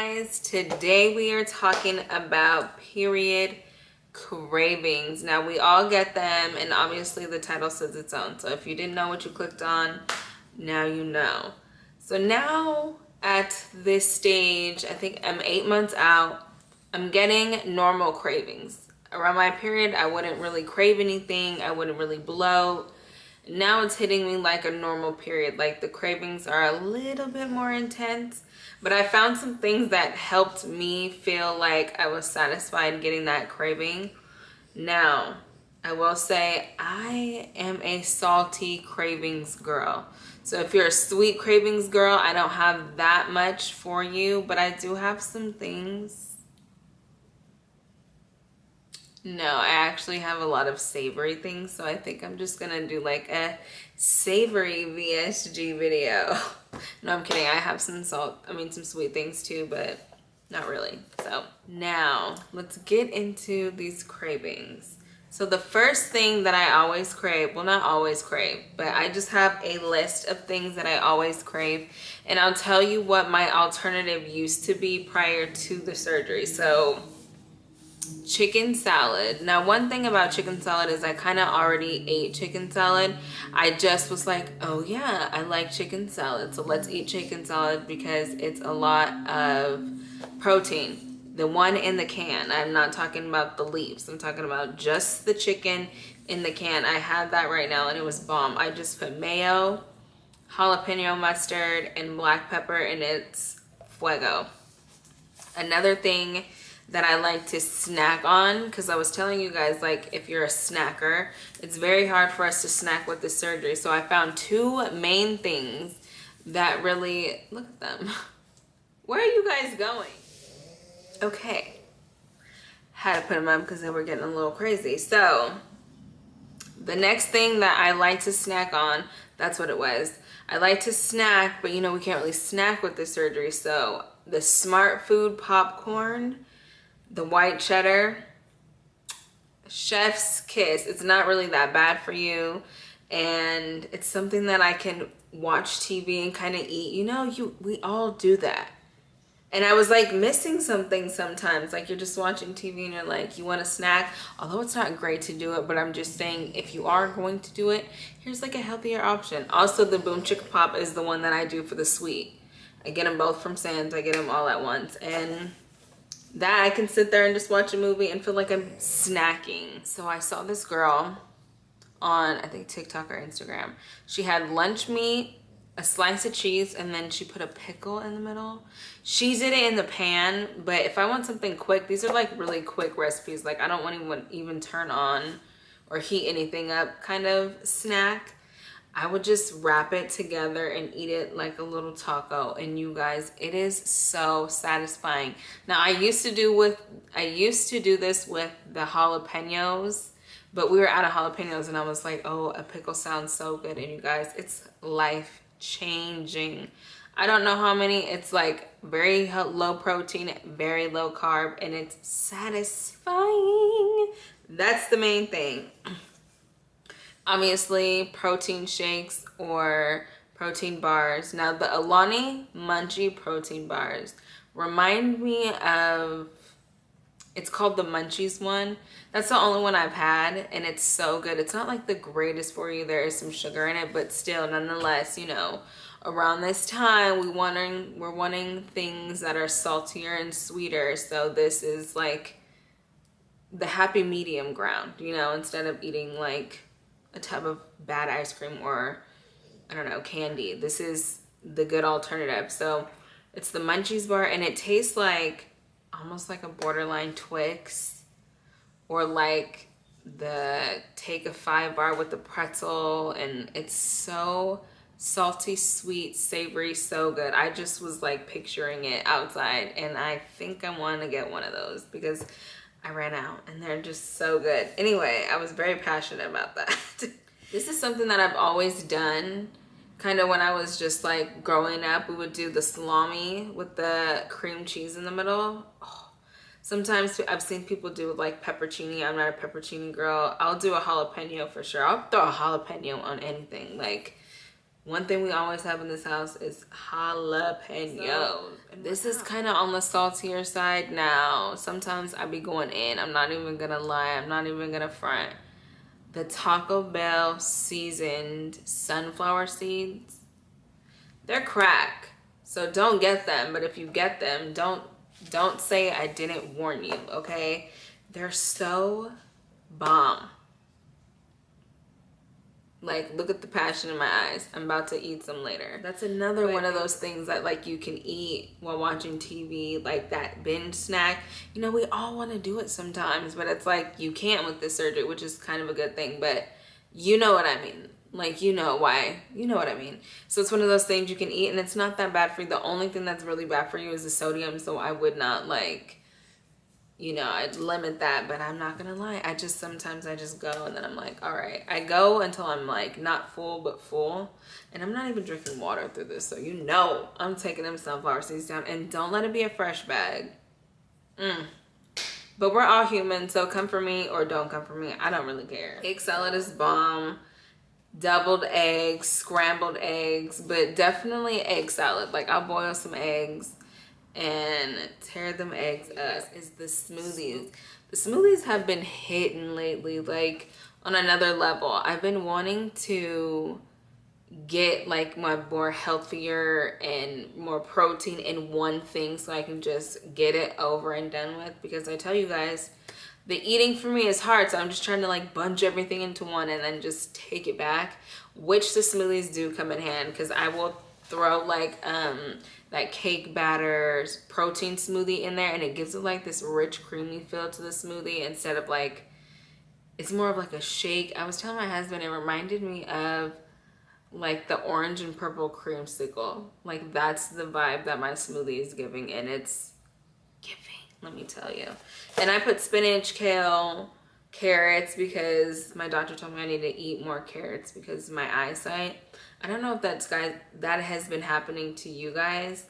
guys, today we are talking about period cravings. Now we all get them, and obviously the title says its own, so if you didn't know what you clicked on, now you know. So now at this stage, I think I'm 8 months out, I'm getting normal cravings. Around my period, I wouldn't really crave anything, I wouldn't really bloat. Now it's hitting me like a normal period. Like the cravings are a little bit more intense, but I found some things that helped me feel like I was satisfied getting that craving. Now, I will say I am a salty cravings girl. So if you're a sweet cravings girl, I don't have that much for you, but I do have some things. No, I actually have a lot of savory things, so I think I'm just gonna do like a savory VSG video. No, I'm kidding. I have some some sweet things too, but not really. So now let's get into these cravings. So the first thing that I always crave, well, not always crave, but I just have a list of things that I always crave, and I'll tell you what my alternative used to be prior to the surgery. So chicken salad. Now, one thing about chicken salad is I kind of already ate chicken salad. I just was like, oh yeah, I like chicken salad, so let's eat chicken salad because it's a lot of protein. The one in the can, I'm not talking about the leaves, I'm talking about just the chicken in the can. I had that right now and it was bomb. I just put mayo, jalapeno mustard, and black pepper, and it's fuego. Another thing that I like to snack on, because I was telling you guys, like, if you're a snacker, it's very hard for us to snack with the surgery. So I found two main things that really, look at them. Where are you guys going? Okay. Had to put them up because they were getting a little crazy. So the next thing that I like to snack on, that's what it was. I like to snack, but you know, we can't really snack with the surgery. So the Smart Food popcorn, the white cheddar, chef's kiss. It's not really that bad for you, and it's something that I can watch TV and kind of eat. You know, we all do that. And I was like missing something sometimes. Like you're just watching TV and you're like, you want a snack. Although it's not great to do it, but I'm just saying if you are going to do it, here's like a healthier option. Also, the Boom Chicka Pop is the one that I do for the sweet. I get them both from Sam's. I get them all at once. And that I can sit there and just watch a movie and feel like I'm snacking. So I saw this girl on, I think, TikTok or Instagram. She had lunch meat, a slice of cheese, and then she put a pickle in the middle. She did it in the pan, but if I want something quick, these are like really quick recipes. Like I don't want to even turn on or heat anything up kind of snack. I would just wrap it together and eat it like a little taco. And you guys, it is so satisfying. Now I used to do this with the jalapenos, but we were out of jalapenos and I was like, oh, a pickle sounds so good. And you guys, it's life changing. I don't know how many, it's like very low protein, very low carb, and it's satisfying. That's the main thing. Obviously, protein shakes or protein bars. Now, the Alani Munchie protein bars remind me of, it's called the Munchies one. That's the only one I've had, and it's so good. It's not like the greatest for you. There is some sugar in it, but still, nonetheless, you know, around this time, we're wanting things that are saltier and sweeter. So this is like the happy medium ground, you know, instead of eating like a tub of bad ice cream or, I don't know, candy. This is the good alternative. So it's the Munchies bar, and it tastes like almost like a borderline Twix, or like the Take a 5 bar with the pretzel, and it's so salty, sweet, savory, so good. I just was like picturing it outside, and I think I want to get one of those because I ran out and they're just so good. Anyway, I was very passionate about that. This is something that I've always done. Kind of when I was just like growing up, we would do the salami with the cream cheese in the middle. Oh, sometimes I've seen people do like pepperoni. I'm not a pepperoni girl. I'll do a jalapeno for sure. I'll throw a jalapeno on anything. Like One thing we always have in this house is jalapenos. This is kind of on the saltier side now. Sometimes I be going in. I'm not even gonna lie. I'm not even gonna front. The Taco Bell seasoned sunflower seeds, they're crack. So don't get them. But if you get them, don't say I didn't warn you, okay? They're so bomb. Like, look at the passion in my eyes. I'm about to eat some later. That's another one of those things that like you can eat while watching TV, like that binge snack. You know, we all want to do it sometimes, but it's like you can't with this surgery, which is kind of a good thing, but you know what I mean. Like, you know why. You know what I mean. So it's one of those things you can eat and it's not that bad for you. The only thing that's really bad for you is the sodium, so I would not like, you know, I'd limit that, but I'm not gonna lie. Sometimes I just go and then I'm like, all right. I go until I'm like not full, but full. And I'm not even drinking water through this. So you know I'm taking them sunflower seeds down, and don't let it be a fresh bag. But we're all human, so come for me or don't come for me. I don't really care. Egg salad is bomb. Deviled eggs, scrambled eggs, but definitely egg salad. Like, I'll boil some eggs and tear them eggs up. Is the smoothies. The smoothies have been hitting lately, like on another level. I've been wanting to get like my more healthier and more protein in one thing so I can just get it over and done with, because I tell you guys, the eating for me is hard, so I'm just trying to like bunch everything into one and then just take it back, which the smoothies do come in hand, because I will throw like that cake batter protein smoothie in there, and it gives it like this rich creamy feel to the smoothie instead of like, it's more of like a shake. I was telling my husband it reminded me of like the orange and purple creamsicle. Like, that's the vibe that my smoothie is giving, and it's giving, let me tell you. And I put spinach, kale, carrots, because my doctor told me I need to eat more carrots because of my eyesight. I don't know if that has been happening to you guys.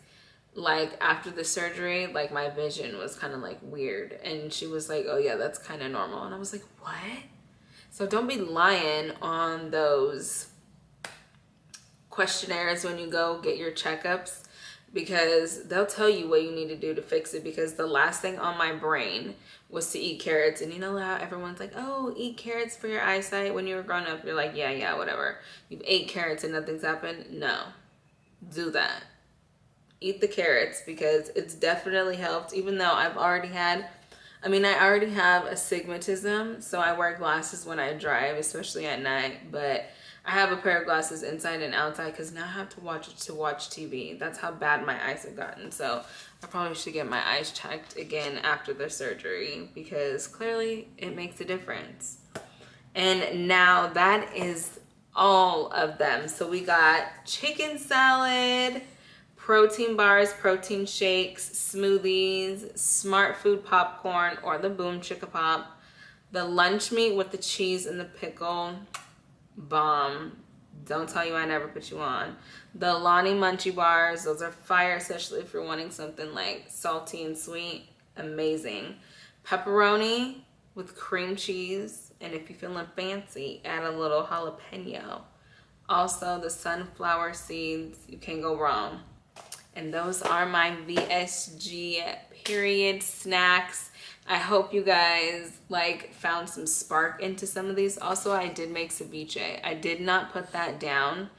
Like, after the surgery, like my vision was kind of like weird, and she was like, oh yeah, that's kind of normal. And I was like, what? So don't be lying on those questionnaires when you go get your checkups, because they'll tell you what you need to do to fix it. Because the last thing on my brain was to eat carrots, and you know how everyone's like, oh, eat carrots for your eyesight when you were growing up. You're like, yeah, whatever. You've ate carrots and nothing's happened. No, do that. Eat the carrots, because it's definitely helped. Even though I already have astigmatism, so I wear glasses when I drive, especially at night, but I have a pair of glasses inside and outside because now I have to watch TV. That's how bad my eyes have gotten. So I probably should get my eyes checked again after the surgery, because clearly it makes a difference. And now that is all of them. So we got chicken salad, protein bars, protein shakes, smoothies, smart food popcorn or the boom chicka pop, the lunch meat with the cheese and the pickle, bomb. Don't tell you I never put you on. The Lonnie Munchie bars, those are fire, especially if you're wanting something like salty and sweet. Amazing. Pepperoni with cream cheese, and if you're feeling fancy, add a little jalapeno. Also the sunflower seeds, you can't go wrong. And those are my VSG period snacks. I hope you guys like found some spark into some of these. Also, I did make ceviche. I did not put that down,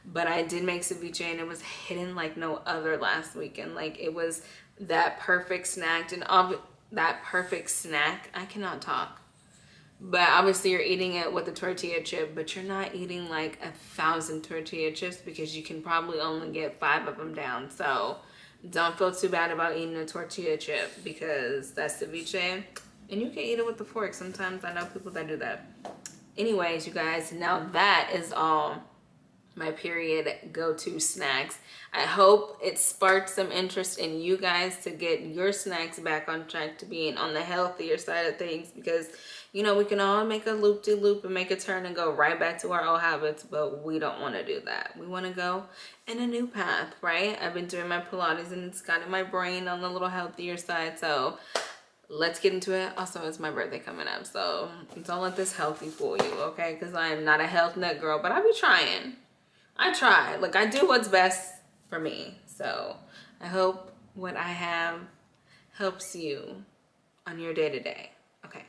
but I did make ceviche, and it was hidden like no other last weekend. Like, it was that perfect snack, and that perfect snack. I cannot talk. But obviously you're eating it with a tortilla chip, but you're not eating like 1,000 tortilla chips, because you can probably only get 5 of them down. So don't feel too bad about eating a tortilla chip, because that's ceviche, and you can eat it with a fork. Sometimes I know people that do that. Anyways, you guys, now that is all my period go-to snacks. I hope it sparked some interest in you guys to get your snacks back on track to being on the healthier side of things, because you know, we can all make a loop-de-loop and make a turn and go right back to our old habits, but we don't want to do that. We want to go in a new path, right? I've been doing my Pilates, and it's got in my brain on the little healthier side, so let's get into it. Also, it's my birthday coming up, so don't let this healthy fool you, okay? Because I am not a health nut girl, but I be trying. I try. Like, I do what's best for me. So I hope what I have helps you on your day-to-day. Okay.